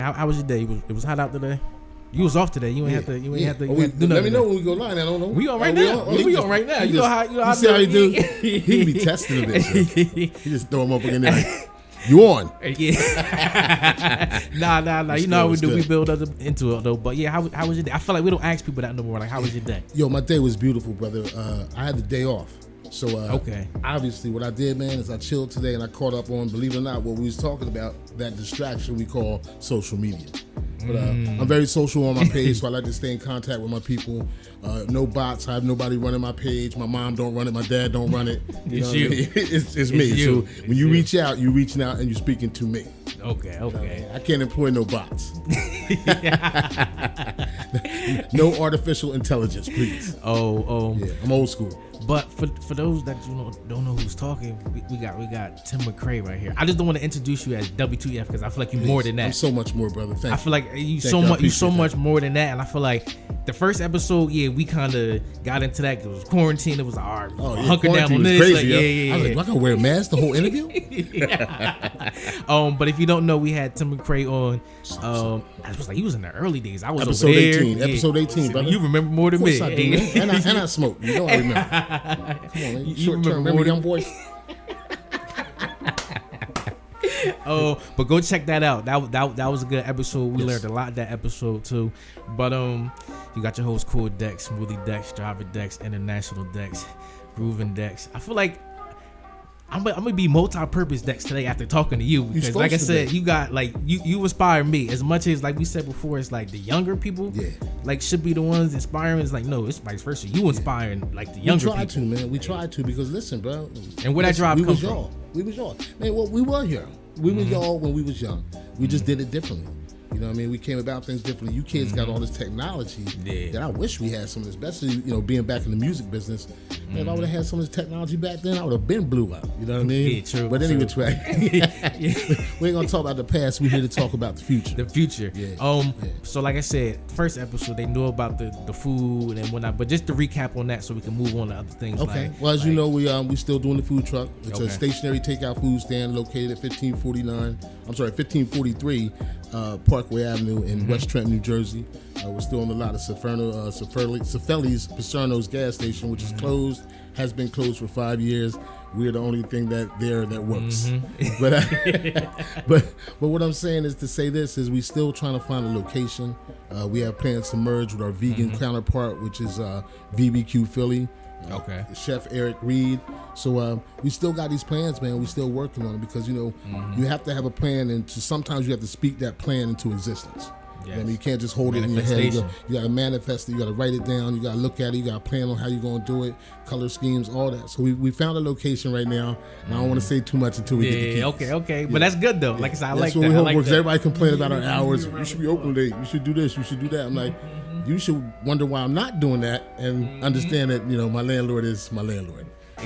How was your day? It was hot out today. You was off today. You ain't have to. You ain't have to. Let me know when we go live. I don't know. We on right now. We on right now. You know how. You see how he do? He be testing a bit. He just throw him up in there. Like, you on? Yeah. Nah. You know how we do. We build up into it though. But yeah, how was your day? I feel like we don't ask people that no more. Like, how was your day? Yo, my day was beautiful, brother. I had the day off. So okay. Obviously what I did, man, is I chilled today and I caught up on, believe it or not, what we was talking about, that distraction we call social media. But I'm very social on my page, so I like to stay in contact with my people. No bots. I have nobody running my page. My mom don't run it. My dad don't run it. It's you. It's me. You. So when you reach out, you're reaching out and you're speaking to me. Okay. I can't employ no bots. No artificial intelligence, please. Yeah, I'm old school. But for those that don't know who's talking, we got Tim McRae right here. I just don't want to introduce you as WTF because I feel like you're more than that. I'm so much more, brother. Thank you. I feel like you so much more than that, and I feel like the first episode, we kind of got into that. It was quarantine. It was hunker down on this. Crazy, I was like, do I gotta wear a mask the whole interview? But if you don't know, we had Tim McRae on. I was like, he was in the early days. I was episode over there. 18. Episode 18, brother. You remember more than me. I do, man. And I smoke. You know I remember. Come on, man. Short term memory, young boy. But go check that out. That was a good episode. We learned a lot that episode too. But you got your host Cool Dex, Smoothie Dex, Driver Dex, International Dex, Groovin Dex. I feel like I'm gonna be multi-purpose Dex today after talking to you because, like I said, you got like you inspire me as much as, like we said before, it's like the younger people, like should be the ones inspiring. It's like, no, it's vice versa. You inspiring like the younger people. We tried to because listen, bro. And where that drive come from? We was y'all. Man, well, we were here. We were y'all when we was young. We just did it differently. You know what I mean? We came about things differently. You kids got all this technology that I wish we had some of this, especially, being back in the music business. Man, if I would have had some of this technology back then, I would have been blew up. You know what I mean? Yeah, true. But anyway, we ain't gonna talk about the past. We're here to talk about the future. The future. So like I said, first episode, they knew about the food and whatnot, but just to recap on that so we can move on to other things. Okay. Well, as you know, we still doing the food truck. It's a stationary takeout food stand located at 1543 Parkway Avenue in West Trenton, New Jersey. We're still on the lot of Cefeli's Paserno's gas station, which is closed, has been closed for 5 years. We're the only thing that works. But what I'm saying is to say this is we still trying to find a location. We have plans to merge with our vegan counterpart, which is VBQ Philly. Chef Eric Reed. So we still got these plans, man. We still working on it because you have to have a plan, and sometimes you have to speak that plan into existence. Yes. I mean, you can't just hold it in your head. You got to manifest it. You got to write it down. You got to look at it. You got to plan on how you're going to do it, color schemes, all that. So we found a location right now, and I don't want to say too much until we get the keys. Okay. But that's good though. Like I said, I like that. That's what we hope works. Everybody complain about our hours. You should be open late. You should do this. You should do that. I'm like, you should wonder why I'm not doing that and understand that, my landlord is my landlord.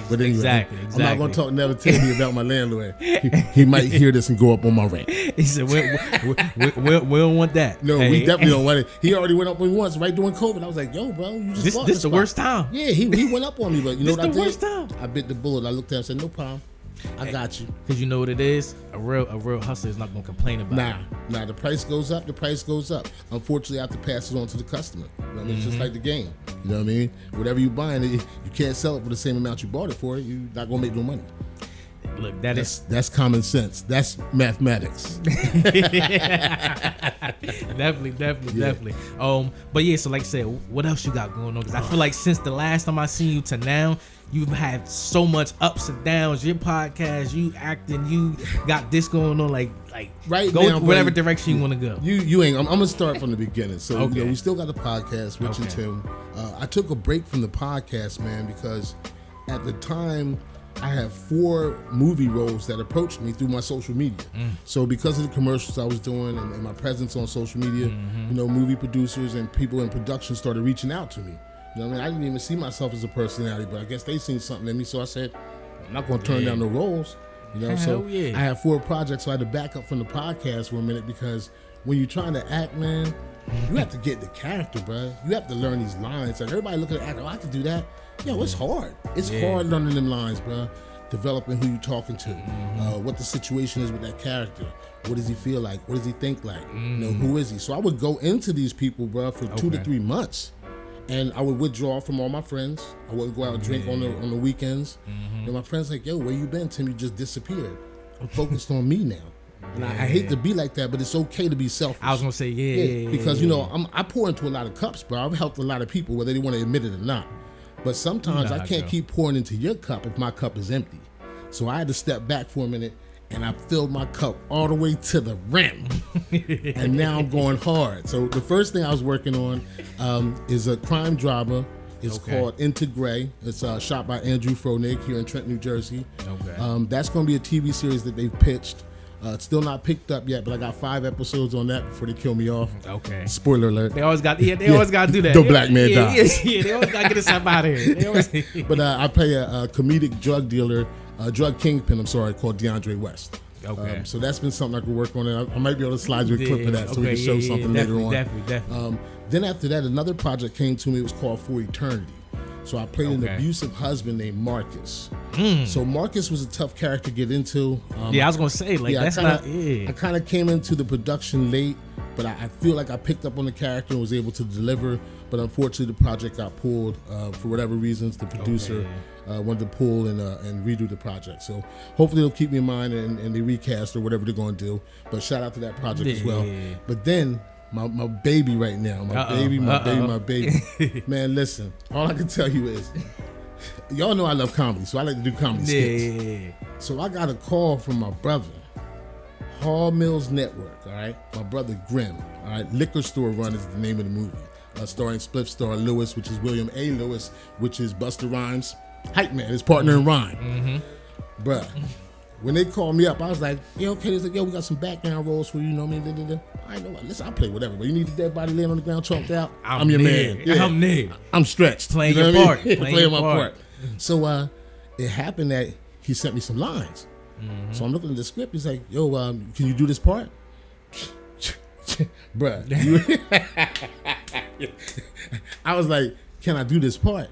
But anyway, exactly. I'm not going to talk negativity about my landlord. He might hear this and go up on my rent. He said, we don't want that. No, we definitely don't want it. He already went up on me once right during COVID. I was like, yo, bro, you just this the worst time. Yeah, he went up on me, but you know what I did? Worst time. I bit the bullet. I looked at him and said, no problem. I got you. Because you know what it is? A real hustler is not going to complain about it. Nah, the price goes up, Unfortunately, I have to pass it on to the customer. You know what I mean? It's just like the game. You know what I mean? Whatever you're buying, you can't sell it for the same amount you bought it for. You're not going to make no money. Look, that's common sense. That's mathematics. Definitely. But yeah, so like I said, what else you got going on? Because I feel like since the last time I seen you to now, you've had so much ups and downs. Your podcast, you acting, you got this going on. Like right go now, whatever direction you want to go. You ain't. I'm gonna start from the beginning. So we still got the podcast, Rich and Tim. I took a break from the podcast, man, because at the time I had 4 movie roles that approached me through my social media. So because of the commercials I was doing and my presence on social media, movie producers and people in production started reaching out to me. You know what I mean? I didn't even see myself as a personality, but I guess they seen something in me. So I said, I'm not going to turn down the roles. I had 4 projects, so I had to back up from the podcast for a minute because when you're trying to act, man, you have to get the character, bro. You have to learn these lines. Like everybody looking at the actor, I have to do that. Yo, it's hard. It's hard learning them lines, bro. developing who you're talking to, what the situation is with that character. What does he feel like? What does he think like? You know, who is he? So I would go into these people, bro, for 2 to 3 months. And I would withdraw from all my friends. I wouldn't go out and drink on the weekends. And my friends like, yo, where you been, Tim? You just disappeared. I'm focused on me now. And I hate to be like that, but it's okay to be selfish. I was gonna say, because you know I pour into a lot of cups, bro. I've helped a lot of people, whether they want to admit it or not. But sometimes I can't keep pouring into your cup if my cup is empty. So I had to step back for a minute, and I filled my cup all the way to the rim. And now I'm going hard. So the first thing I was working on is a crime drama. It's called Into Gray. It's shot by Andrew Fronig here in Trenton, New Jersey. That's going to be a TV series that they've pitched. It's still not picked up yet, but I got 5 episodes on that before they kill me off. Spoiler alert. They always got always got to do that. The black man dies. They always got to get us up out of here. But I play a comedic drug dealer, drug kingpin, called DeAndre West. So that's been something I could work on. And I might be able to slide you a clip of that so we can show something later on. Definitely. Then after that, another project came to me. It was called For Eternity. So I played an abusive husband named Marcus. So Marcus was a tough character to get into. I was gonna say I kind of came into the production late, but I feel like I picked up on the character and was able to deliver. But unfortunately, the project got pulled for whatever reasons. The producer wanted to pull and redo the project. So hopefully they'll keep me in mind and they recast or whatever they're going to do. But shout out to that project as well. But then my baby right now, my baby. Man, listen, all I can tell you is, y'all know I love comedy, so I like to do comedy skits. So I got a call from my brother, Hall Mills Network, all right? My brother Grim, all right? Liquor Store Run is the name of the movie. Starring Spliff Star Lewis, which is William A. Lewis, which is Busta Rhymes' hype man, his partner in rhyme. Bruh, when they called me up, I was like, yeah, okay. They was like, yo, we got some background roles for you, you know what I mean? I know what, listen, I'll play whatever, but you need the dead body laying on the ground chalked out, I'm your man. Yeah. I'm Ned. I'm stretched. Playing your part. Playing my part. So it happened that he sent me some lines. So I'm looking at the script. He's like, yo, can you do this part? Bruh. I was like, can I do this part?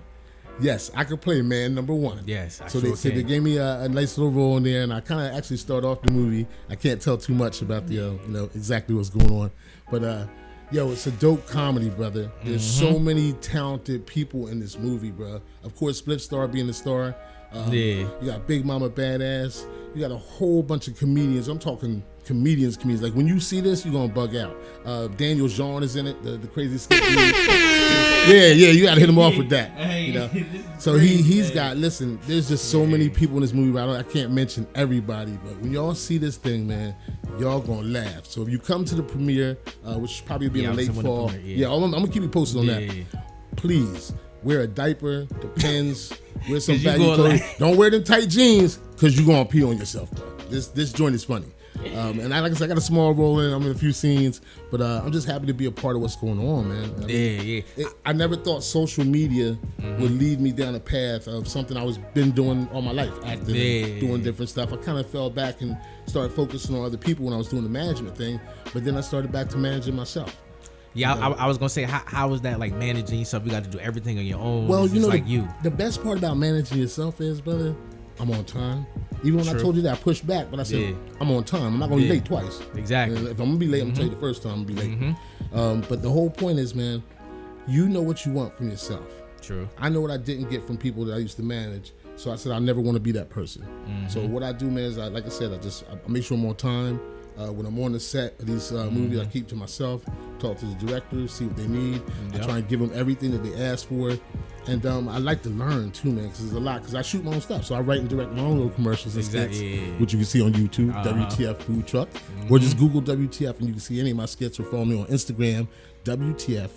Yes, I could play man number 1. Yes, so they gave me a nice little role in there, and I kind of actually start off the movie. I can't tell too much about the exactly what's going on, but it's a dope comedy, brother. There's so many talented people in this movie, bro. Of course, Spliff Star being the star. You got Big Mama Badass. You got a whole bunch of comedians. I'm talking comedians. Like when you see this, you're gonna bug out. Daniel Jean is in it, the crazy skit. You gotta hit him off with that. You know, so he's got. Listen, there's just so many people in this movie. I can't mention everybody, but when y'all see this thing, man, y'all gonna laugh. So if you come to the premiere, which should probably be in the late fall, I'm gonna keep you posted on that. Please wear a diaper, depends. Wear some baggy clothes. Don't wear them tight jeans because you're gonna pee on yourself, bro. This joint is funny. And like I said, I got a small role in it. I'm in a few scenes, but I'm just happy to be a part of what's going on, man. I never thought social media would lead me down a path of something I was been doing all my life, acting, and doing different stuff. I kind of fell back and started focusing on other people when I was doing the management thing, but then I started back to managing myself. I was gonna say, how was that like managing yourself? You got to do everything on your own. Well, you know, like the best part about managing yourself is, brother, I'm on time. Even when I told you that, I pushed back, but I said, I'm on time. I'm not going to be late twice. Exactly. And if I'm going to be late, I'm going to tell you the first time I'm going to be late. But the whole point is, man, you know what you want from yourself. True. I know what I didn't get from people that I used to manage. So I said, I never want to be that person. So what I do, man, is, like I said, I make sure I'm on time. When I'm on the set of these movies, I keep to myself, talk to the directors, see what they need. I try and give them everything that they ask for. And I like to learn too, man, because there's a lot. Because I shoot my own stuff, so I write and direct my own little commercials and skits, which you can see on YouTube, WTF Food Truck, or just Google WTF and you can see any of my skits, or follow me on Instagram, WTF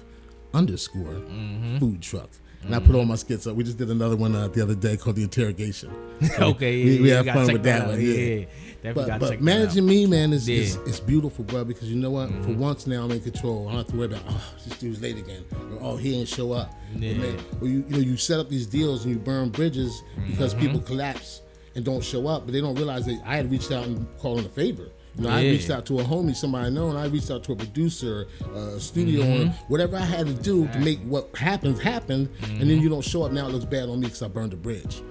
_Food Truck. And I put all my skits up. We just did another one the other day called The Interrogation. So we have fun with that one. But managing me, man, is beautiful, bro, because you know what? For once now I'm in control. I don't have to worry about, this dude's late again, or he ain't show up. Man, or you set up these deals and you burn bridges because people collapse and don't show up, but they don't realize that I had reached out and called in a favor. I reached out to a homie, somebody I know, and I reached out to a producer, a studio owner, whatever I had to do to make what happened, and then you don't show up. Now it looks bad on me because I burned a bridge.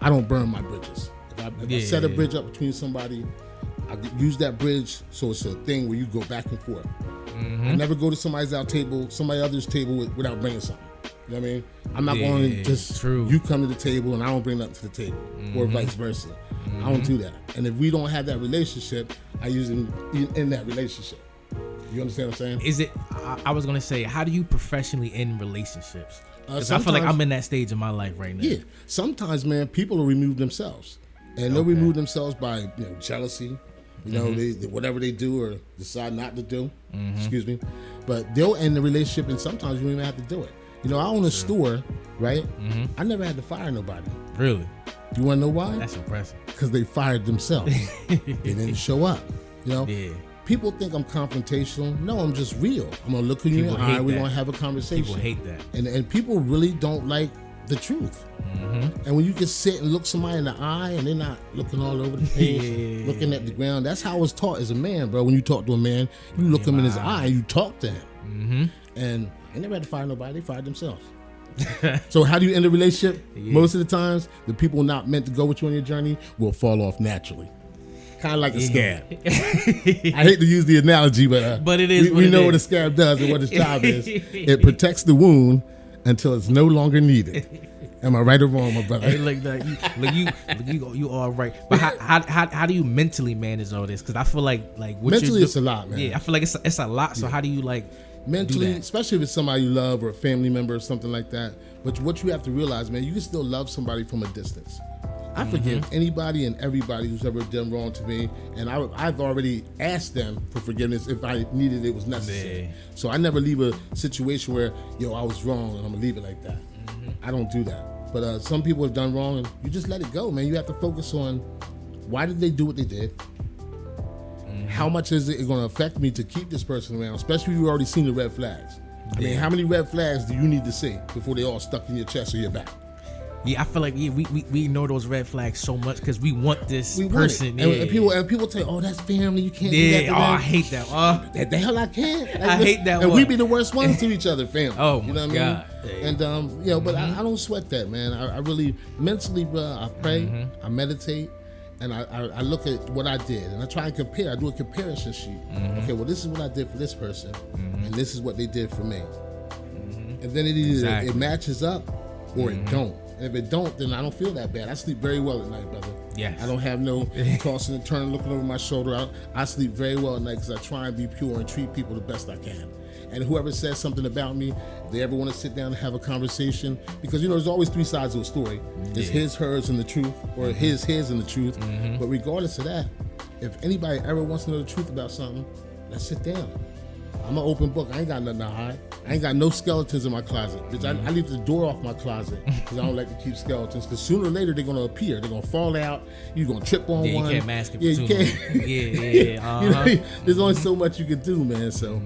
I don't burn my bridges. If I set a bridge up between somebody, I use that bridge so it's a thing where you go back and forth. I never go to somebody else's table without bringing something. You know what I mean? I'm not going to just, you come to the table and I don't bring nothing to the table, or vice versa. I don't do that. And if we don't have that relationship, I usually end that relationship. You understand what I'm saying? I was going to say, how do you professionally end relationships? Because I feel like I'm in that stage of my life right now. Yeah. Sometimes, man, people will remove themselves. And they'll remove themselves by jealousy. They whatever they do or decide not to do. Excuse me. But they'll end the relationship, and sometimes you don't even have to do it. I own a store, right? I never had to fire nobody. Really? You want to know why? That's impressive. Because they fired themselves. They didn't show up. Yeah. People think I'm confrontational. No, I'm just real. I'm going to look at you in the eye. We're going to have a conversation. People hate that. And people really don't like the truth. And when you can sit and look somebody in the eye and they're not looking all over the place, looking at the ground, that's how I was taught as a man, bro. When you talk to a man, you look him in his eye and you talk to him. And I never had to fire nobody. They fired themselves. So how do you end a relationship? Most of the times, the people not meant to go with you on your journey will fall off naturally. Kind of like a scab. I hate to use the analogy, but it is. We know what a scab does and what its job is. It protects the wound until it's no longer needed. Am I right or wrong, my brother? Hey, you all right. But how do you mentally manage all this? Because I feel like mentally it's a lot, man. Yeah, I feel like it's a lot. So how do you mentally, especially if it's somebody you love or a family member or something like that? But what you have to realize, man, you can still love somebody from a distance. I forgive anybody and everybody who's ever done wrong to me, and I've already asked them for forgiveness if I needed it was necessary. So I never leave a situation where, I was wrong and I'm gonna leave it like that. I don't do that. But some people have done wrong, and you just let it go, man. You have to focus on why did they do what they did? How much is it going to affect me to keep this person around, especially if you've already seen the red flags? I mean, how many red flags do you need to see before they all stuck in your chest or your back? Yeah, I feel like we ignore those red flags so much because we want this person. And people say, "Oh, that's family. You can't do that to them." I hate that. That the hell I can't. I hate that. And we be the worst ones to each other, family. Oh you know my what God. I mean? And but I don't sweat that, man. I really mentally, bro. I pray, I meditate, and I look at what I did, and I try and compare. I do a comparison sheet. Okay, well, this is what I did for this person, and this is what they did for me. And then it either it matches up or it don't. And if it don't, then I don't feel that bad. I sleep very well at night, brother. Yes. I don't have no tossing and turning, looking over my shoulder. I sleep very well at night because I try and be pure and treat people the best I can. And whoever says something about me, if they ever want to sit down and have a conversation, because there's always three sides of a story. There's his, hers, and the truth, or his, and the truth. But regardless of that, if anybody ever wants to know the truth about something, let's sit down. I'm an open book. I ain't got nothing to hide. I ain't got no skeletons in my closet. Bitch, I leave the door off my closet because I don't like to keep skeletons. Because sooner or later they're gonna appear. They're gonna fall out. You're gonna trip on one. You can't mask it. You can't. Yeah. There's only so much you can do, man. So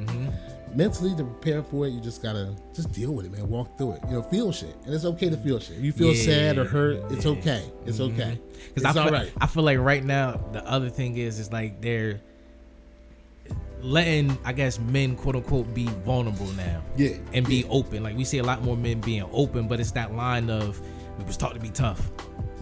mentally to prepare for it, you just gotta deal with it, man. Walk through it. Feel shit, and it's okay to feel shit. If you feel sad or hurt, it's okay. It's okay. Because all right. I feel like right now the other thing is like they're letting, I guess, men quote unquote be vulnerable now, and be open. Like we see a lot more men being open, but it's that line of we was taught to be tough,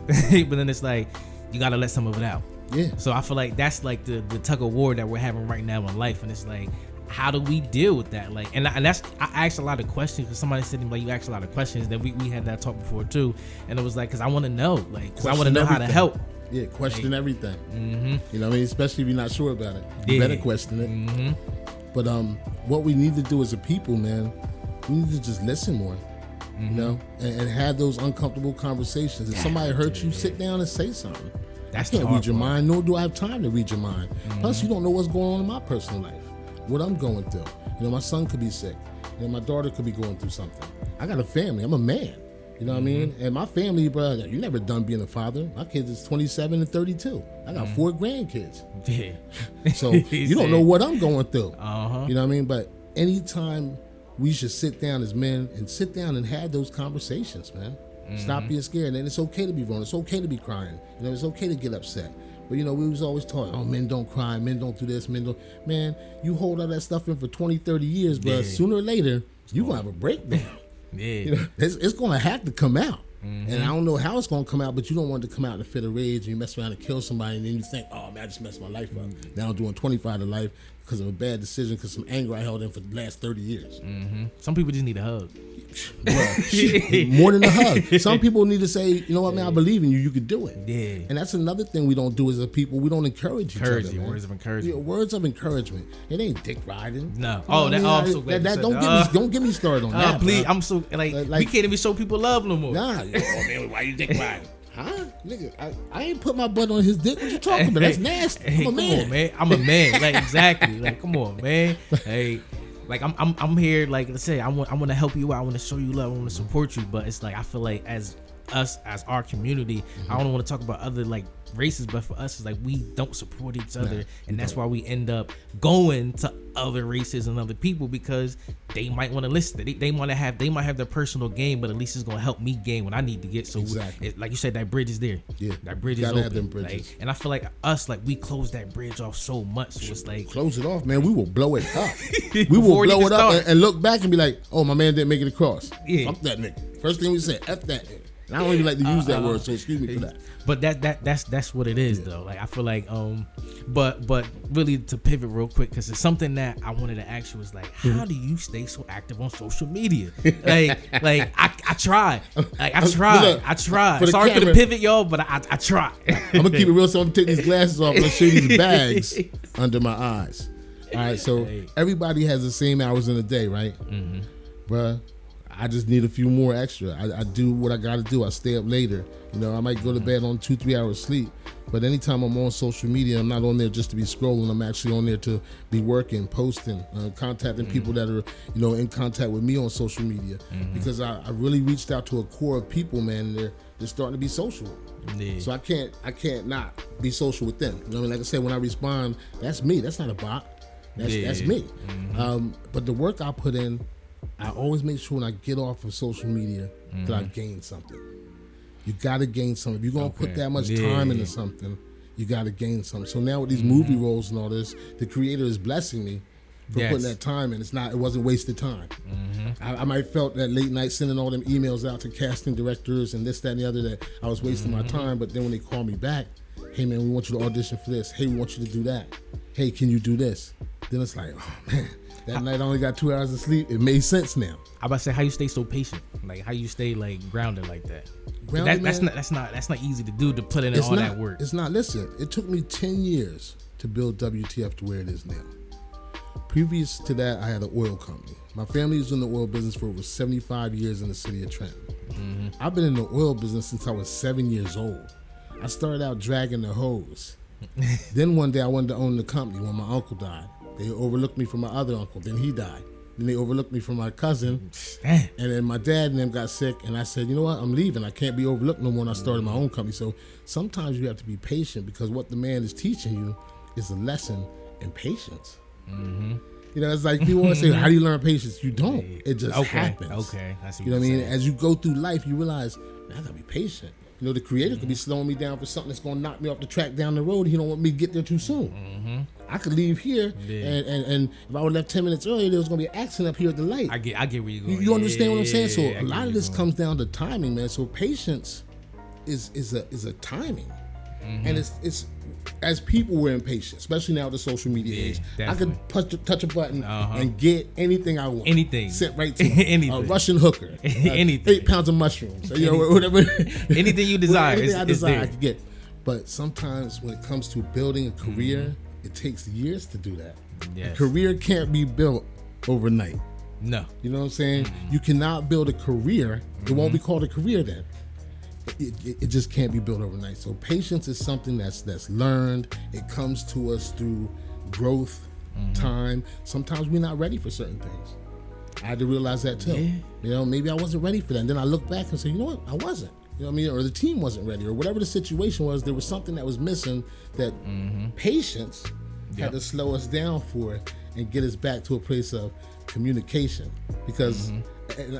but then it's like you gotta let some of it out. Yeah. So I feel like that's like the tug of war that we're having right now in life, and it's like, how do we deal with that? Like, and that's I asked a lot of questions because somebody said like you asked a lot of questions. That we had that talk before too, and it was like because I want to know, like, because I want to know how to help. Yeah, question everything. You know what I mean? Especially if you're not sure about it. You better question it. But what we need to do as a people, man, we need to just listen more. You know? And have those uncomfortable conversations. If somebody hurts you, sit down and say something. I can't read your mind, nor do I have time to read your mind. Plus, you don't know what's going on in my personal life. What I'm going through. My son could be sick. My daughter could be going through something. I got a family. I'm a man. You know what I mean? And my family, bro, you never done being a father. My kids is 27 and 32. I got 4 grandkids. Yeah. So you don't know what I'm going through. You know what I mean? But anytime we should sit down as men and sit down and have those conversations, man. Stop being scared. And it's okay to be wrong. It's okay to be crying. It's okay to get upset. But we was always taught, men don't cry, men don't do this, men don't. Man, you hold all that stuff in for 20, 30 years, bro. Sooner or later, you're going to have a breakdown. Yeah, it's going to have to come out. And I don't know how it's gonna come out, but you don't want it to come out in a fit of rage and you mess around and kill somebody, and then you think, oh man, I just messed my life up. Now I'm doing 25 to life because of a bad decision, because some anger I held in for the last 30 years. Some people just need a hug. Well, more than a hug. Some people need to say, you know what, man, I believe in you. You could do it. Yeah. And that's another thing we don't do as a people. We don't encourage each other. Man. Words of encouragement. Yeah, words of encouragement. It ain't dick riding. No. I'm so glad you said that. Don't get me started on that. Please, bro. I'm so like we can't even show people love no more. Nah. Oh man, why you dick riding? Huh? Nigga, I ain't put my butt on his dick. What you talking about? That's nasty. I'm a man. Come on, man. I'm a man. Like, exactly. Like, come on, man. Hey, like I'm here. Like, let's say I want to help you out. I want to show you love. I want to support you. But it's like I feel like as our community, I don't want to talk about other like races, but for us, it's like we don't support each other, and that's why we end up going to other races and other people, because they might want to listen. They might have their personal gain, but at least it's gonna help me gain what I need to get. So like you said, that bridge is there. Yeah, that bridge is open. Have them bridges. Like, and I feel like us, like we close that bridge off so much. So it's like close it off, man. We will blow it up. We will blow it up and look back and be like, oh, my man didn't make it across. Yeah. Fuck that nigga. First thing we said, F that nigga. And I don't even like to use that word, so excuse me for that. But that's what it is, though. Like I feel like but really to pivot real quick, because it's something that I wanted to ask you was like, how do you stay so active on social media? like I try. Like I try. Sorry for the pivot, y'all, but I try. I'm gonna keep it real, so I'm gonna take these glasses off and I'll show you these bags under my eyes. All right, so everybody has the same hours in a day, right? Bruh, I just need a few more extra. I do what I gotta do. I stay up later. You know, I might go to bed on 2-3 hours sleep, but anytime I'm on social media, I'm not on there just to be scrolling. I'm actually on there to be working, posting, contacting people that are, you know, in contact with me on social media, because I really reached out to a core of people, man. And they're starting to be social. Yeah. So I can't not be social with them. You know what I mean? Like I said, when I respond, that's me. That's not a bot. That's me. But the work I put in, I always make sure when I get off of social media that I gain something. You gotta gain something. If you're gonna put that much time into something, you gotta gain something. So now with these movie roles and all this, the creator is blessing me for putting that time in. It wasn't wasted time. I might felt that late night sending all them emails out to casting directors and this, that, and the other, that I was wasting my time. But then when they call me back, hey man, we want you to audition for this. Hey, we want you to do that. Hey, can you do this? Then it's like, oh man. That night I only got 2 hours of sleep. It made sense now. I about to say, how you stay so patient? Like how you stay like grounded like that? That's not easy to do, to put in all that work. It's not. Listen, it took me 10 years to build WTF to where it is now. Previous to that, I had an oil company. My family was in the oil business for over 75 years in the city of Trenton. I've been in the oil business since I was 7 years old. I started out dragging the hose. Then one day I wanted to own the company when my uncle died. They overlooked me from my other uncle. Then he died. Then they overlooked me from my cousin. And then my dad and them got sick. And I said, you know what? I'm leaving. I can't be overlooked no more. And I started my own company. So sometimes you have to be patient, because what the man is teaching you is a lesson in patience. You know, it's like people always say, how do you learn patience? You don't. It just happens. Okay. I see you know what I mean? As you go through life, you realize, man, I got to be patient. You know, the creator could be slowing me down for something that's going to knock me off the track down the road. He don't want me to get there too soon. I could leave here, and if I would left 10 minutes earlier, there was going to be an accident up here at the light. I get where you're going. You understand what I'm saying? So a lot of this comes down to timing, man. So patience is a timing. And it's as people, we're impatient, especially now with the social media age. Definitely. I could touch a button and get anything I want. Anything. Sent right to me. A Russian hooker. Anything. 8 pounds of mushrooms. You know, whatever. Anything you desire. Anything I desire, I could get. But sometimes when it comes to building a career, it takes years to do that. Yes. A career can't be built overnight. No. You know what I'm saying? You cannot build a career. It won't be called a career then. It just can't be built overnight. So patience is something that's learned. It comes to us through growth, time. Sometimes we're not ready for certain things. I had to realize that too. Yeah. You know, maybe I wasn't ready for that. And then I look back and say, you know what? I wasn't. You know what I mean? Or the team wasn't ready, or whatever the situation was. There was something that was missing that patience had to slow us down for it and get us back to a place of communication. Because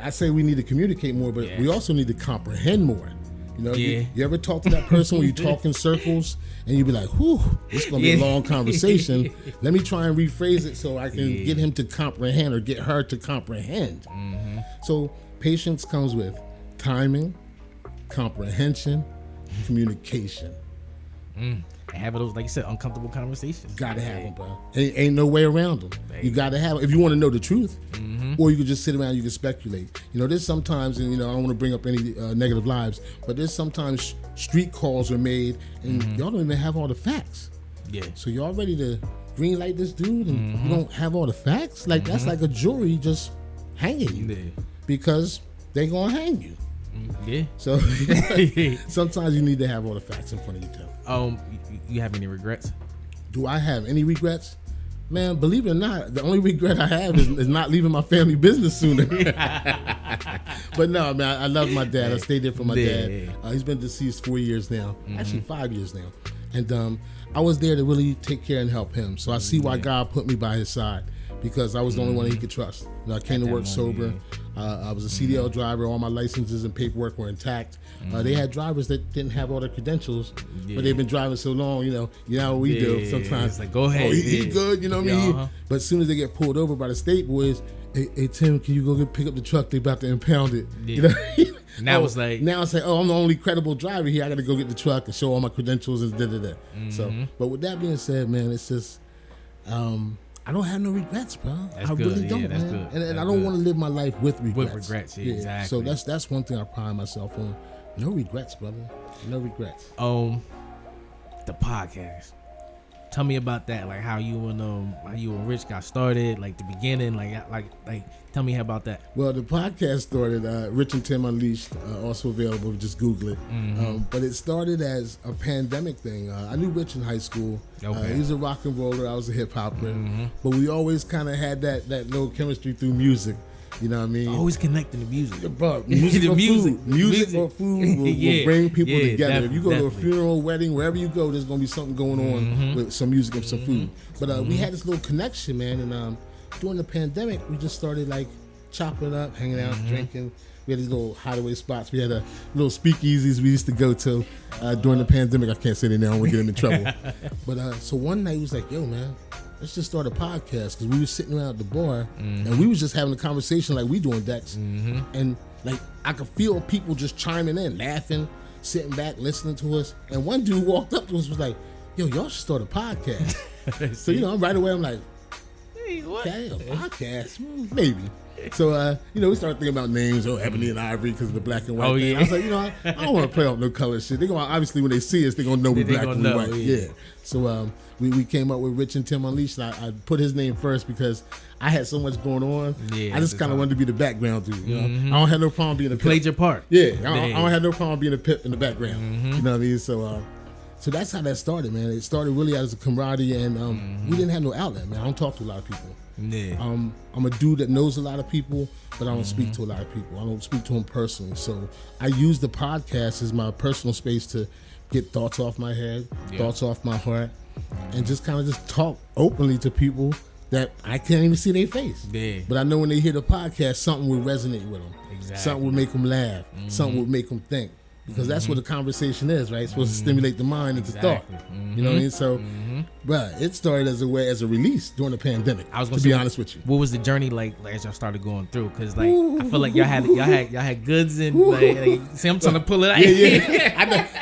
I say we need to communicate more, but we also need to comprehend more. You know, you ever talk to that person when you talk in circles and you be like, whew, this is going to be a long conversation. Let me try and rephrase it so I can get him to comprehend, or get her to comprehend. So patience comes with timing, comprehension, communication. Having those, like you said, uncomfortable conversations. Gotta have them, bro. Ain't no way around them. You gotta have them if you want to know the truth, or you can just sit around. You can speculate. You know, there's sometimes, and you know, I don't want to bring up any negative lives, but there's sometimes street calls are made, and y'all don't even have all the facts. Yeah. So y'all ready to green light this dude, and you don't have all the facts? Like that's like a jury just hanging you because they gonna hang you. Yeah. So sometimes you need to have all the facts in front of you too. You have any regrets? Do I have any regrets? Man, believe it or not, the only regret I have is not leaving my family business sooner. But no, man, I love my dad. I stayed there for my dad. He's been deceased 4 years now, actually 5 years now. And I was there to really take care and help him. So I see why God put me by his side, because I was the only one he could trust. You know, I came to work sober. I was a CDL driver. All my licenses and paperwork were intact. They had drivers that didn't have all their credentials, but they've been driving so long. You know what we do sometimes. It's like, go ahead. Oh, he good. You know what I mean? But as soon as they get pulled over by the state boys, hey Tim, can you go pick up the truck? They about to impound it. You know? Now it's like, oh, I'm the only credible driver here. I got to go get the truck and show all my credentials and da. So, but with that being said, man, it's just. I don't have no regrets, bro. I really don't, that's man. Good. And I don't want to live my life with regrets. With regrets, exactly. So that's one thing I pride myself on. No regrets, brother. No regrets. The podcast. Tell me about that, like how you and Rich got started, like the beginning, like tell me about that. Well, the podcast started Rich and Tim Unleashed, also available. Just Google it. But it started as a pandemic thing. I knew Rich in high school. Okay. He was a rock and roller. I was a hip hopper. But we always kind of had that little chemistry through music. You know what I mean? Always connecting to music. Bro, music or food. Music or food will bring people together. If you go to a funeral, wedding, wherever you go, there's going to be something going on with some music and some food. But we had this little connection, man. And during the pandemic, we just started like chopping up, hanging out, drinking. We had these little hideaway spots. We had a little speakeasies we used to go to during the pandemic. I can't say that now. I don't want to get them in trouble. But so one night, he was like, yo, man, let's just start a podcast, because we were sitting around at the bar and we was just having a conversation like we doing, Dex. And like I could feel people just chiming in, laughing, sitting back, listening to us. And one dude walked up to us, was like, yo, y'all should start a podcast. So, you know, right away I'm like, hey, what? Okay, a podcast? Maybe. So, we started thinking about names, Ebony and Ivory, because of the black and white thing. I was like, I don't want to play off no color shit. They're going to, obviously, when they see us, they're going to know we black and white. Yeah. So, we came up with Rich and Tim Unleashed. I put his name first because I had so much going on. Yeah, I just kind of wanted to be the background dude. You know? I don't have no problem being a pip. Played your part. Yeah. I don't have no problem being a pip in the background. You know what I mean? So that's how that started, man. It started really as a camaraderie, and we didn't have no outlet, man. I don't talk to a lot of people. Yeah. I'm a dude that knows a lot of people, but I don't speak to a lot of people. I don't speak to them personally. So I use the podcast as my personal space to get thoughts off my head, thoughts off my heart, and just kind of just talk openly to people that I can't even see their face. Yeah. But I know when they hear the podcast, something will resonate with them. Exactly. Something will make them laugh. Something will make them think. Because that's what the conversation is, right? It's supposed to stimulate the mind into thought. You know what I mean? So, bruh, it started as a release during the pandemic. I was going to be honest with you. What was the journey like as y'all started going through? Because like I feel like y'all had goods and like see, I'm trying to pull it out. Yeah.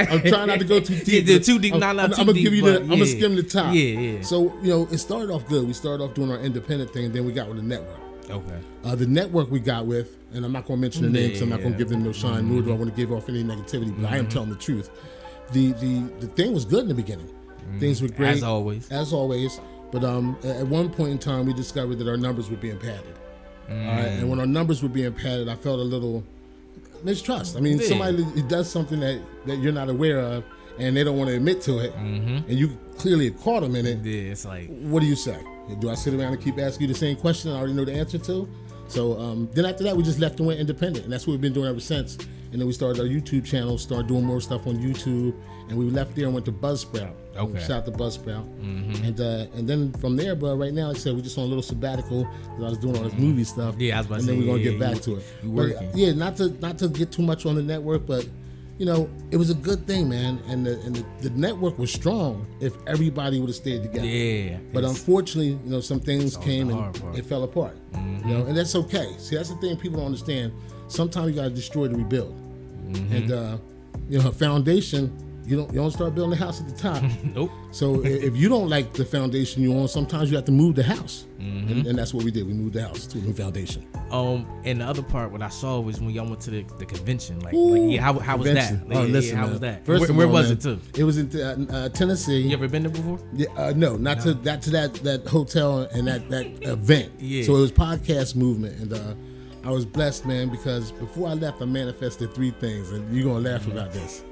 I'm trying not to go too deep. Yeah, too deep. I'm gonna give you I'm gonna skim the top. Yeah. So it started off good. We started off doing our independent thing, and then we got with the network. Okay. The network we got with, and I'm not going to mention the names, I'm not going to give them no shine, nor do I want to give off any negativity, but I am telling the truth. The thing was good in the beginning. Things were great. As always. But at one point in time, we discovered that our numbers were being padded. All right? And when our numbers were being padded, I felt a little mistrust. I mean, somebody does something that you're not aware of, and they don't want to admit to it, and you clearly caught them in it. Yeah, it's like, what do you say? Do I sit around and keep asking you the same question I already know the answer to? So then after that, we just left and went independent, and that's what we've been doing ever since. And then we started our YouTube channel, started doing more stuff on YouTube, and we left there and went to Buzzsprout. Okay. Shout out to Buzzsprout. And then from there, bro, right now, like I said, we're just on a little sabbatical because I was doing all this movie stuff. Yeah, I was about to say. And then we're gonna get back to it. You working? But, not to get too much on the network, but it was a good thing, man. And the network was strong if everybody would have stayed together. Yeah. But unfortunately, some things came and it fell apart. And that's okay. See, that's the thing people don't understand. Sometimes you gotta destroy to rebuild. and her foundation. You don't start building the house at the top. Nope. So if you don't like the foundation you on, sometimes you have to move the house, and that's what we did. We moved the house to a new foundation. And the other part, what I saw was when y'all went to the convention. How was Convention. that? Listen, how man. was that? First Where of all, was man, it too? It was in Tennessee. You ever been there before? Yeah, no, not to that hotel and that event. Yeah. So it was podcast movement, and I was blessed, man, because before I left, I manifested 3 things, and you're gonna laugh about this.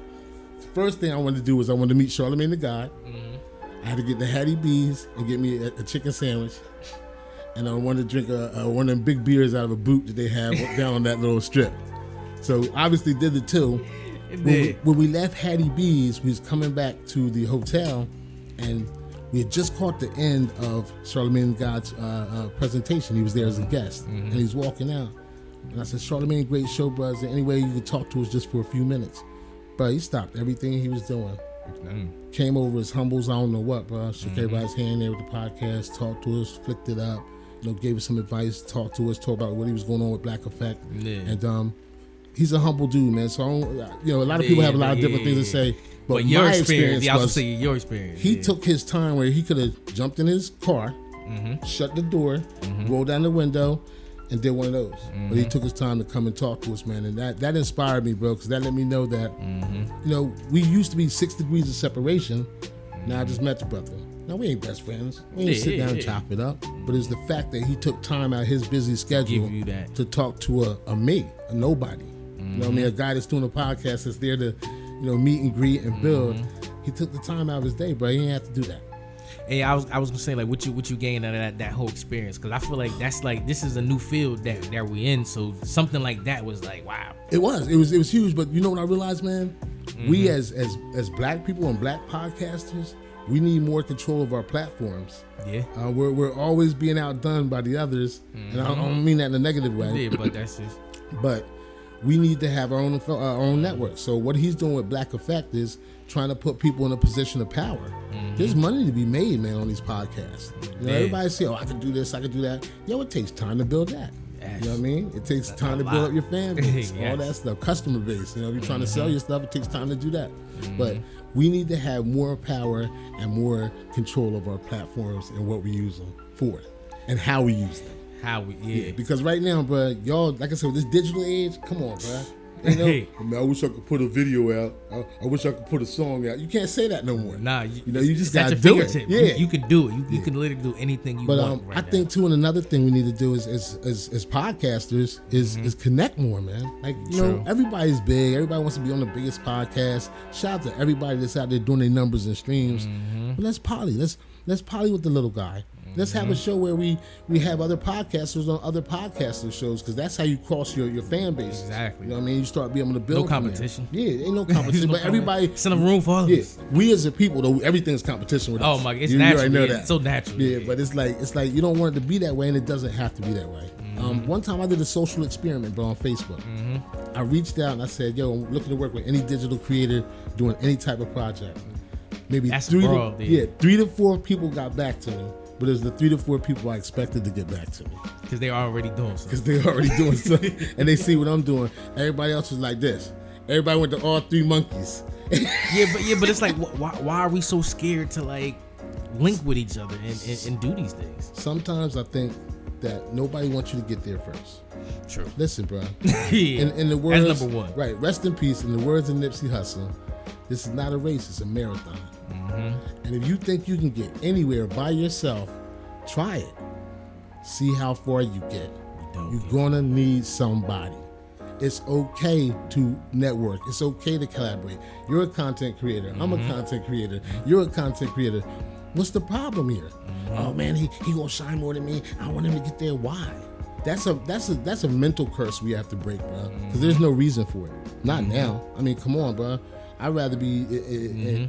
First thing I wanted to do was I wanted to meet Charlamagne the God. I had to get the Hattie B's and get me a chicken sandwich. And I wanted to drink one of them big beers out of a boot that they have down on that little strip. So obviously did the 2. When we left Hattie B's, we was coming back to the hotel, and we had just caught the end of Charlamagne the God's presentation. He was there as a guest, and he's walking out. And I said, Charlamagne, great show, bro. Is there any way you could talk to us just for a few minutes? But he stopped everything he was doing. Came over as humble as I don't know what, bro. Shook everybody's hand there with the podcast, talked to us, flicked it up, gave us some advice, talked to us, talked about what he was going on with Black Effect. Yeah. And he's a humble dude, man. So, a lot of people have a lot of different things to say. But your my experience was your experience. He took his time where he could have jumped in his car, shut the door, rolled down the window, and did one of those. But he took his time to come and talk to us, man. And that inspired me, bro, because that let me know that, we used to be 6 degrees of separation. Now I just met the brother. Now we ain't best friends. We ain't sit down and chop it up. But it's the fact that he took time out of his busy schedule to talk to a nobody. You know what I mean? A guy that's doing a podcast that's there to, meet and greet and build. He took the time out of his day, bro. He didn't have to do that. Hey, I was gonna say, like, what you gained out of that whole experience, because I feel like that's like, this is a new field that we in, so something like that was like, wow. It was huge, but you know what I realized, man? We as black people and black podcasters, we need more control of our platforms. Yeah, we're always being outdone by the others, and I don't mean that in a negative way. Yeah, but that's just. But we need to have our own network. So what he's doing with Black Effect is trying to put people in a position of power. There's money to be made, man, on these podcasts. Everybody say, I can do this, I can do that. It takes time to build that. Yes. You know what I mean? It takes time to build up your fan base, all that stuff, customer base. If you're trying to sell your stuff, it takes time to do that. But we need to have more power and more control of our platforms and what we use them for and how we use them. Because right now, bro, y'all, like I said, with this digital age, come on, bro. Man, I wish I could put a video out. I wish I could put a song out. You can't say that no more. Nah, you just gotta do it. Yeah, you can do it. You can literally do anything you want. But I think too, and another thing we need to do is as podcasters is connect more, man. Like everybody's big. Everybody wants to be on the biggest podcast. Shout out to everybody that's out there doing their numbers and streams. But let's poly. Let's poly with the little guy. Let's have a show where we have other podcasters on other podcaster shows, because that's how you cross your fan base. Exactly. You know what I mean? You start being able to build. No competition. Yeah, ain't no competition. But everybody. It's in a room for others. Yeah, we as a people, though, everything's competition with us. Oh my, it's natural. You already know that. It's so natural. Yeah, but it's like you don't want it to be that way, and it doesn't have to be that way. One time I did a social experiment, bro, on Facebook. I reached out and I said, I'm looking to work with any digital creator doing any type of project. Maybe that's 3 to 4 people got back to me. But it was the 3 to 4 people I expected to get back to me. Because they are already doing something. And they see what I'm doing. Everybody else was like this. Everybody went to all 3 monkeys. but it's like, why are we so scared to like link with each other and do these things? Sometimes I think that nobody wants you to get there first. True. Listen, bro. In the words, that's number one. Right. Rest in peace. In the words of Nipsey Hussle, this is not a race, it's a marathon. And if you think you can get anywhere by yourself, try it. See how far you get. You're gonna need somebody. It's okay to network. It's okay to collaborate. You're a content creator. I'm a content creator. You're a content creator. What's the problem here? Oh man, he gonna shine more than me. I want him to get there. Why? That's a mental curse we have to break, bro. Because there's no reason for it. Not now. I mean, come on, bro. I'd rather be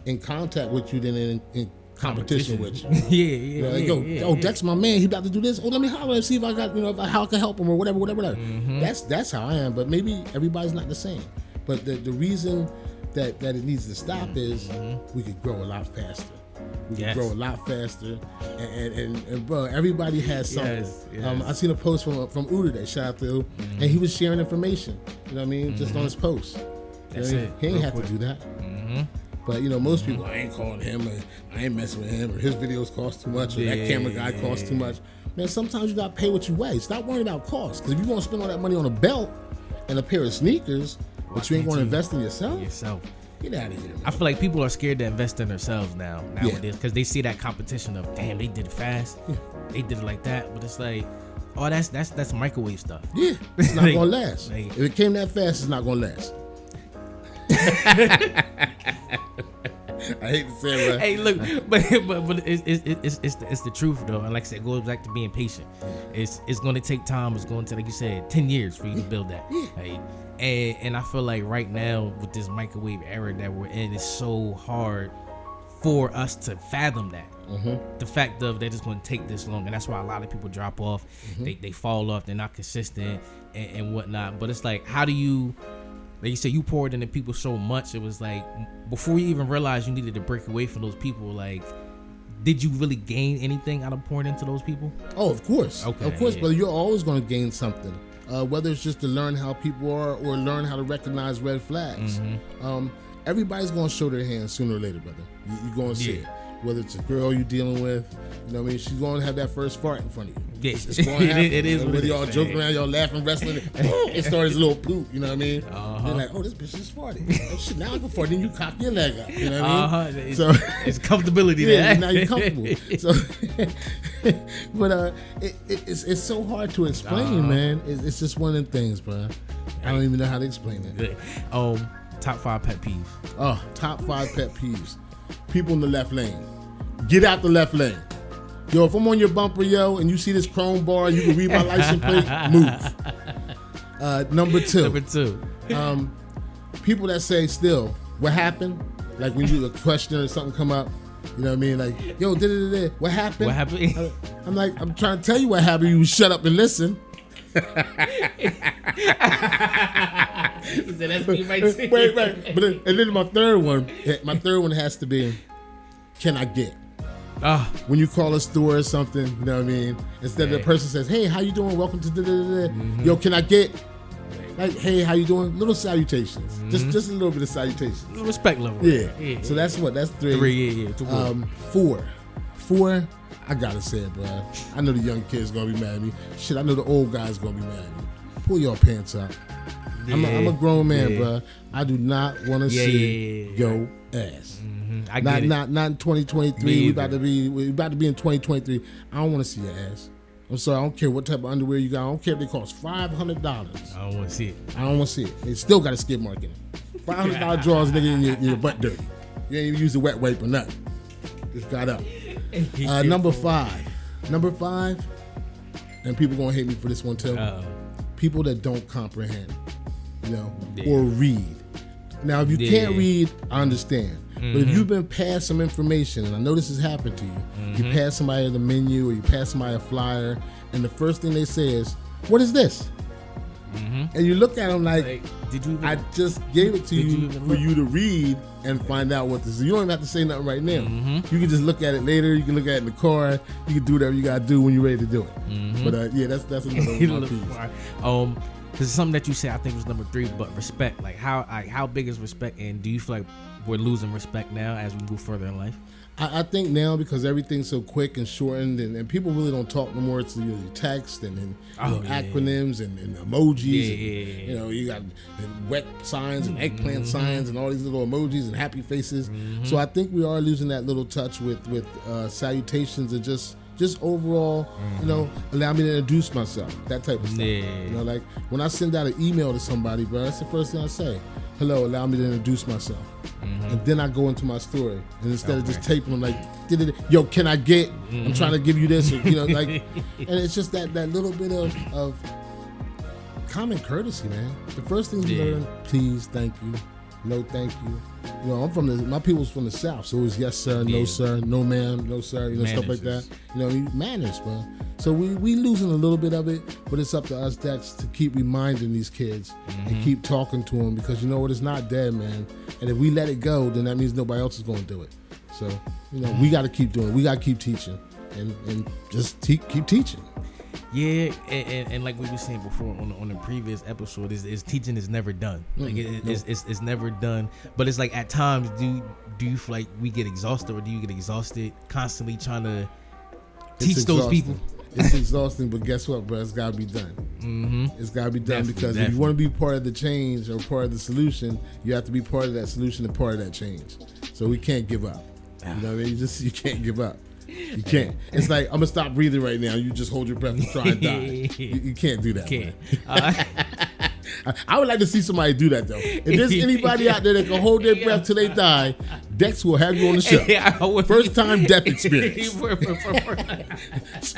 in contact with you than in competition with you. Oh, Dex, my man, he about to do this. Oh, let me holler and see if I got, how I can help him or whatever. That's how I am. But maybe everybody's not the same. But the reason that it needs to stop is we could grow a lot faster. We can grow a lot faster, and bro, everybody has something. Yes. I seen a post from Uda that shout out to, and he was sharing information. You know what I mean? Just on his post. That's it. He ain't Real have quick. to do that. Mm-hmm. But most people, I ain't calling him, or I ain't messing with him, or his videos cost too much, or that camera guy costs too much. Man, sometimes you gotta pay what you weigh. Stop worrying about cost. Because if you want to spend all that money on a belt and a pair of sneakers, but you ain't going to invest in yourself, get out of here. Man. I feel like people are scared to invest in themselves nowadays because they see that competition of, damn, they did it fast, they did it like that, but it's like, oh, that's microwave stuff. Yeah, it's not gonna last. Like, if it came that fast, it's not gonna last. I hate to say it, but hey, look, but it's the truth though, and like I said, it goes back to being patient. It's going to take time. It's going to, like you said, 10 years for you to build that. Right? And I feel like right now with this microwave era that we're in, it's so hard for us to fathom that. The fact of that it's going to take this long, and that's why a lot of people drop off. They fall off. They're not consistent and whatnot. But it's like, how do you? Like you said, you poured into people so much. It was like, before you even realized you needed to break away from those people, like, did you really gain anything out of pouring into those people? Oh, of course. Okay, of course, brother. You're always going to gain something. Whether it's just to learn how people are or learn how to recognize red flags. Everybody's going to show their hand sooner or later, brother. You're going to see it. Whether it's a girl you're dealing with, you know what I mean? She's going to have that first fart in front of you. Yeah. It's going to happen. It is. Whether y'all joking around, y'all laughing, wrestling, it started as a little poop, you know what I mean? You're like, oh, this bitch just farted. Oh, shit, now I can fart. Then you cock your leg up, you know what I mean? So it's comfortability there. Now you're comfortable. So, but it's so hard to explain, man. It's just one of them things, bro. I don't even know how to explain it. Top 5 pet peeves. Oh, top 5 pet peeves. People in the left lane. Get out the left lane. Yo, if I'm on your bumper, yo, and you see this chrome bar, you can read my license plate, move. Number two. People that say still, what happened? Like when you a question or something come up, you know what I mean? Like, yo, what happened? What happened? I'm like, I'm trying to tell you what happened. You shut up and listen. Wait. But and then my third one has to be, can I get? When you call a store or something, you know what I mean? Instead of the person says, hey, how you doing? Welcome to Yo, can I get? Like, hey, how you doing? Little salutations. Just a little bit of salutations. Respect level. Yeah. So that's 3. 4, I gotta say it, bro. I know the young kids gonna be mad at me. Shit, I know the old guys gonna be mad at me. Pull your pants up. Yeah, I'm a grown man, bro. I do not want to see your ass. I get not in 2023. We about to be in 2023. I don't want to see your ass. I'm sorry. I don't care what type of underwear you got. I don't care if they cost $500. I don't want to see it. I don't want to see it. They still got a skid mark in it. $500 drawers, nigga, in your butt dirty. You ain't even use a wet wipe or nothing. Just got up. Number 5. And people gonna hate me for this one too. People that don't comprehend, or read. Now, if you can't read, I understand. But if you've been passed some information, and I know this has happened to you, you pass somebody the menu or you pass somebody a flyer, and the first thing they say is, "What is this?" And you look at them like did you? I just gave it to you for you to read and find out what this is. You don't even have to say nothing right now. You can just look at it later. You can look at it in the car. You can do whatever you gotta do when you're ready to do it. But that's another one. Because something that you said, I think was number 3, but respect. Like how big is respect, and do you feel like we're losing respect now as we move further in life? I think now, because everything's so quick and shortened, and people really don't talk no more. It's text and acronyms and emojis. And, you got wet signs and eggplant signs and all these little emojis and happy faces. So I think we are losing that little touch with salutations and just overall, allow me to introduce myself, that type of stuff. Like when I send out an email to somebody, bro, that's the first thing I say. Hello, allow me to introduce myself. And then I go into my story. And instead of just taping them like, yo, can I get? I'm trying to give you this. Or, and it's just that little bit of common courtesy, man. The first thing you learn, please, thank you. No, thank you. My people's from the South, so it was yes, sir, no, sir, no, ma'am, no, sir, manners, stuff like that. Manners, bro. So we losing a little bit of it, but it's up to us, Dex, to keep reminding these kids and keep talking to them, because you know what, it's not dead, man. And if we let it go, then that means nobody else is going to do it. So, we got to keep doing it. We got to keep teaching and just keep teaching. Yeah, and like we were saying before on the previous episode, is teaching is never done. Like it's never done. But it's like at times, do you feel like we get exhausted, or do you get exhausted constantly trying to teach those people? It's exhausting, but guess what, bro? It's got to be done. Mm-hmm. It's got to be done because if you want to be part of the change or part of the solution, you have to be part of that solution and part of that change. So we can't give up. You know what I mean? You can't give up. You can't. It's like, I'm going to stop breathing right now. You just hold your breath and try and die. You can't do that. Can't. I would like to see somebody do that, though. If there's anybody out there that can hold their breath till they die, Dex will have you on the show. First time death experience.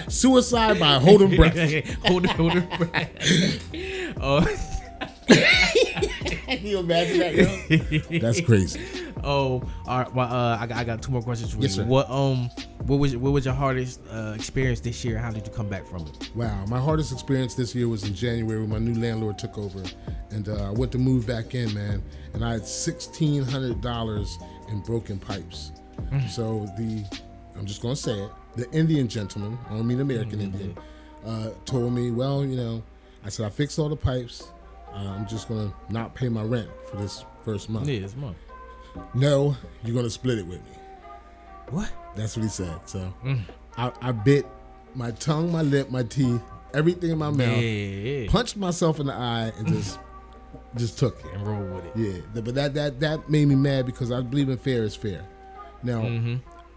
Suicide by holding breath. Holding breath. Can you imagine that, yo? That's crazy. Oh, all right. Well, I got 2 more questions for you. Yes, sir. What was your hardest experience this year? How did you come back from it? Wow, my hardest experience this year was in January when my new landlord took over, and I went to move back in, man, and I had $1,600 in broken pipes. So I'm just gonna say it, the Indian gentleman, I don't mean American Indian, told me, well, you know, I said I fixed all the pipes. I'm just gonna not pay my rent for this first month. Yeah, this month. No, you're gonna split it with me. What? That's what he said. So I bit my tongue, my lip, my teeth, everything in my mouth, punched myself in the eye, and just took it and roll with it. Yeah, but that made me mad because I believe in fair is fair. Now,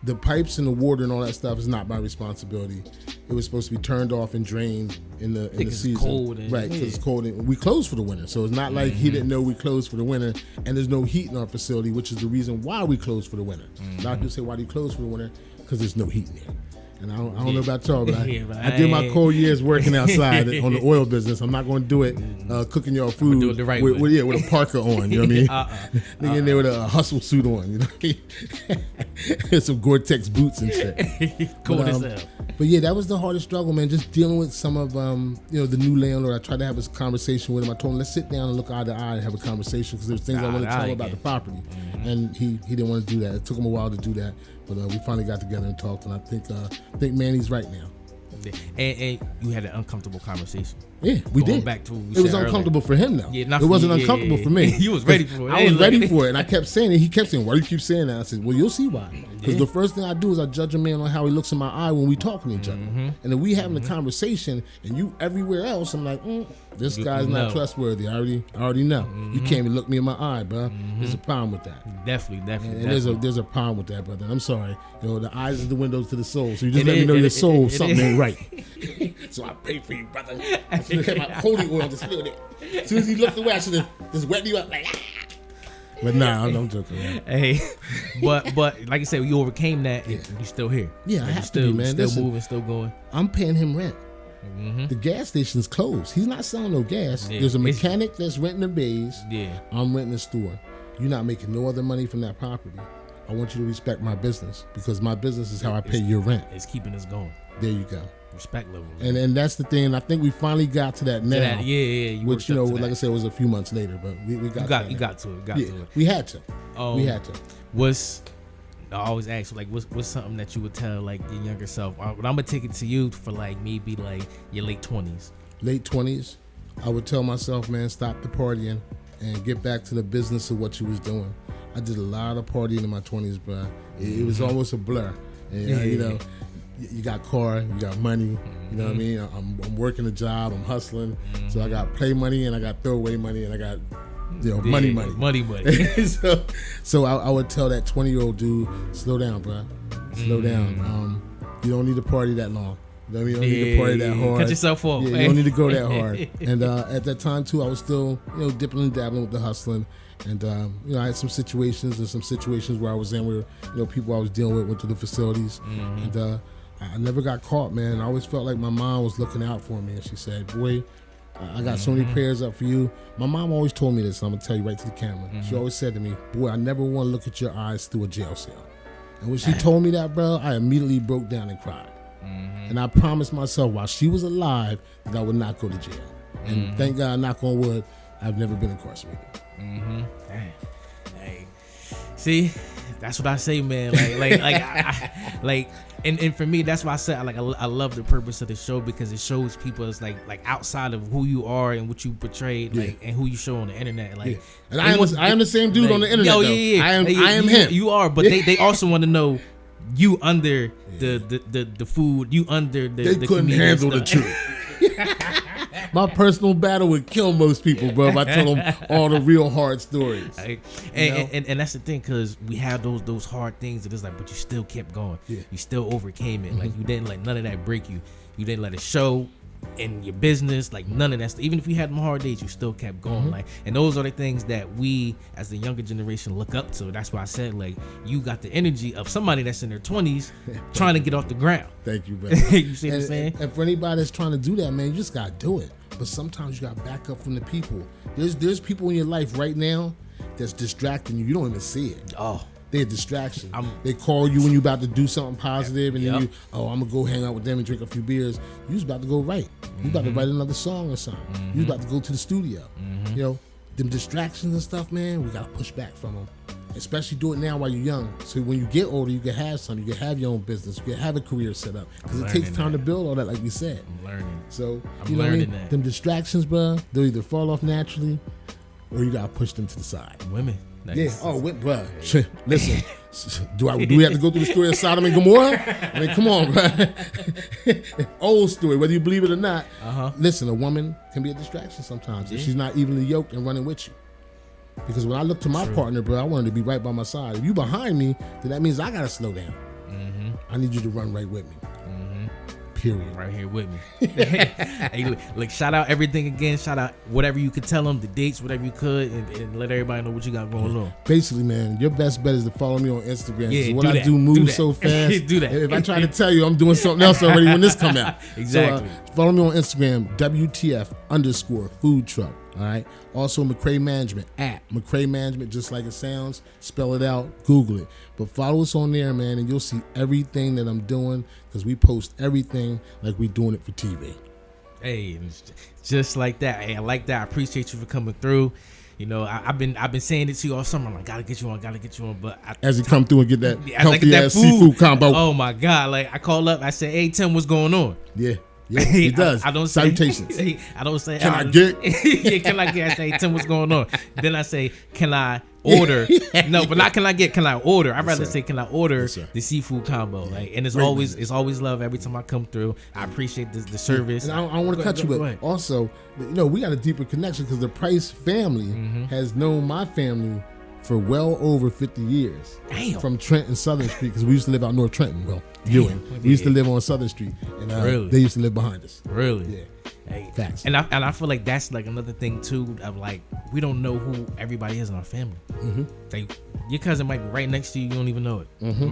the pipes and the water and all that stuff is not my responsibility. It was supposed to be turned off and drained in the season. It's cold Right, because it's cold. And we closed for the winter. So it's not like he didn't know we closed for the winter, and there's no heat in our facility, which is the reason why we closed for the winter. A lot of people say, why do you close for the winter? Because there's no heat in there. And I don't know about y'all, but I did my cold years working outside on the oil business. I'm not going to do it cooking y'all food do it the right with way. A Parker on, you know what I mean? Nigga in there with a hustle suit on, you know? And some Gore-Tex boots and shit. Cold as hell. But yeah, that was the hardest struggle, man. Just dealing with some of the new landlord. I tried to have a conversation with him. I told him, let's sit down and look eye to eye and have a conversation because there's things I want to tell him about the property. And he didn't want to do that. It took him a while to do that. But we finally got together and talked, and I think Manny's right now. And you had an uncomfortable conversation. Yeah, we did. Back to what we it was said uncomfortable earlier. for him, though. Yeah, it wasn't uncomfortable for me. You was ready for it. I was ready for it, and I kept saying it. He kept saying, why do you keep saying that? I said, well, you'll see why. Because the first thing I do is I judge a man on how he looks in my eye when we talking to each other. And if we having a conversation, and you everywhere else, I'm like, this guy's not trustworthy. I already know. You can't even look me in my eye, bro. There's a problem with that. Definitely. And there's a problem with that, brother. I'm sorry. The eyes is the windows to the soul. So you just let me know your soul, something ain't right. So I pray for you, brother. I should have had my holy oil just a little bit. As soon as he looked away, I should have just wet you up like, But nah, I'm joking, man. Hey, but like I said, you overcame that, and you're still here. Yeah, I have to be, man. Still moving, still going. I'm paying him rent. The gas station's closed. He's not selling no gas. There's a mechanic that's renting the bays. Yeah. I'm renting the store. You're not making no other money from that property. I want you to respect my business because my business is how I pay your rent. It's keeping us going. There you go. Respect level. And that's the thing. I think we finally got to that now. Yeah. Which, like I said, was a few months later, but we got you got to it. We had to. I always ask, like, what's something that you would tell, like, your younger self? But I'm going to take it to you for, like, maybe, like, your late 20s. Late 20s, I would tell myself, man, stop the partying and get back to the business of what you was doing. I did a lot of partying in my 20s, bro. It was almost a blur. And, you got car, you got money, you know what I mean? I'm working a job, I'm hustling. So I got play money and I got throwaway money and I got money. Money. so I would tell that 20-year-old dude, slow down, bro. Slow down. You don't need to party that long. You know what I mean? You don't need to party that hard. Cut yourself off. Yeah, you don't need to go that hard. And at that time too, I was still, dipping and dabbling with the hustling. And I had some situations where I was in where people I was dealing with went to the facilities. And I never got caught, man. I always felt like my mom was looking out for me. And she said, boy, I got so many prayers up for you. My mom always told me this, and I'm going to tell you right to the camera. She always said to me, boy, I never want to look at your eyes through a jail cell. And when she told me that, bro, I immediately broke down and cried. And I promised myself while she was alive that I would not go to jail. And thank God, knock on wood, I've never been incarcerated. Hey. See, that's what I say, man. And for me, that's why I said I love the purpose of the show, because it shows people it's like outside of who you are and what you portrayed, and who you show on the internet. Like, and I am the same dude on the internet. Yo, yeah. I am him. You are, but they also want to know you under the food, you under the. They couldn't handle the truth. My personal battle would kill most people, bro, if I tell them all the real hard stories. And that's the thing, because we have those hard things that it's like, but you still kept going. Yeah. You still overcame it. Like, you didn't let none of that break you. You didn't let it show in your business, like none of that stuff. Even if you had them hard days, you still kept going. Like, and those are the things that we as the younger generation look up to. That's why I said, like, you got the energy of somebody that's in their 20s trying to get off the ground. Thank you, bro. You see what I'm saying? And for anybody that's trying to do that, man, you just gotta do it. But sometimes you gotta back up from the people. There's people in your life right now that's distracting you. You don't even see it. Oh. They're a distraction. They call you when you're about to do something positive, and then I'm gonna go hang out with them and drink a few beers. You was about to go write. You about to write another song or something. You was about to go to the studio. You know, them distractions and stuff, man. We gotta push back from them. Especially do it now while you're young. So when you get older, you can have something. You can have your own business. You can have a career set up. Because it takes time to build all that, like we said. I'm learning. So I'm learning that. Them distractions, bro, they'll either fall off naturally, or you gotta push them to the side. Women. Yeah. Oh, bro. Listen. Do we have to go through the story of Sodom and Gomorrah? I mean, come on, bro. Old story, whether you believe it or not. Listen, a woman can be a distraction sometimes if she's not evenly yoked and running with you. Because when I look to my partner, bro, I want her to be right by my side. If you behind me, then that means I gotta slow down. I need you to run right with me. Period. Right here with me. Hey, look, shout out everything again. Shout out whatever you could tell them, the dates, whatever you could, and let everybody know what you got going on. Basically, man, your best bet is to follow me on Instagram. Yeah, what I do moves so fast. Do that. If I try to tell you, I'm doing something else already when this come out. Exactly. So, follow me on Instagram, WTF_food truck. All right. Also, McRae Management, at McRae Management, just like it sounds. Spell it out, Google it. But follow us on there, man, and you'll see everything that I'm doing, because we post everything like we doing it for TV. Hey, just like that. Hey, I like that. I appreciate you for coming through. You know, I've been saying it to you all summer. I'm like, gotta get you on. But as you come through and get that healthy ass seafood combo. Oh my God! Like, I call up, I say, "Hey Tim, what's going on?" Yeah, he does. I don't say salutations. I don't say. Can I get? Yeah, can I get? I say, Tim, what's going on? Then I say, can I order? No, but not can I get? Can I order? I'd rather say, can I order the seafood combo? Like, and it's always love every time I come through. I appreciate the service. And I don't want to cut you, but also, you know, we got a deeper connection because the Price family has known my family for well over 50 years. Damn. From Trenton, Southern Street, because we used to live out North Trenton. Well, Ewing. We used to live on Southern Street, and they used to live behind us. Really? Yeah. Hey, facts. And I feel like that's like another thing too, of like, we don't know who everybody is in our family. Like, your cousin might be right next to you, you don't even know it.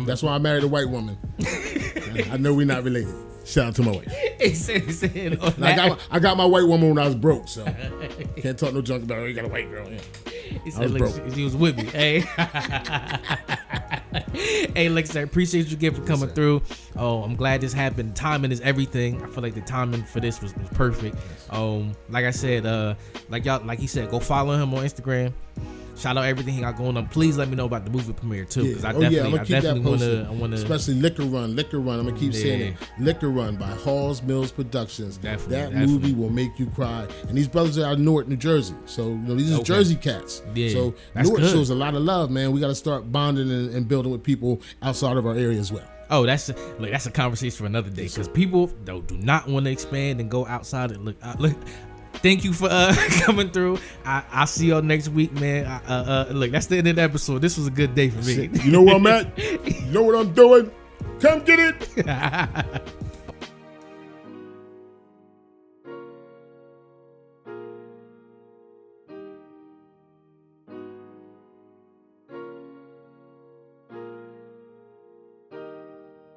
That's why I married a white woman. I know we're not related. Shout out to my wife. I got my white woman when I was broke, so can't talk no junk about her. You got a white girl. Yeah. He said, she was with me. Hey. Hey, like I said, appreciate you again for coming through. Oh, I'm glad this happened. Timing is everything. I feel like the timing for this was perfect. Like I said, like he said, go follow him on Instagram. Shout out everything he got going on. Please let me know about the movie premiere too, because I definitely want to. Especially Liquor Run. I'm gonna keep saying it. Liquor Run by Halls Mills Productions. That movie will make you cry. And these brothers are out of Newark, New Jersey. So, you know, these are Jersey cats. Yeah, so Newark shows a lot of love, man. We got to start bonding and building with people outside of our area as well. Oh, that's a conversation for another day, because people do not want to expand and go outside and look. Thank you for coming through. I'll see y'all next week, man. Look, that's the end of the episode. This was a good day for me. You know where I'm at? You know what I'm doing? Come get it.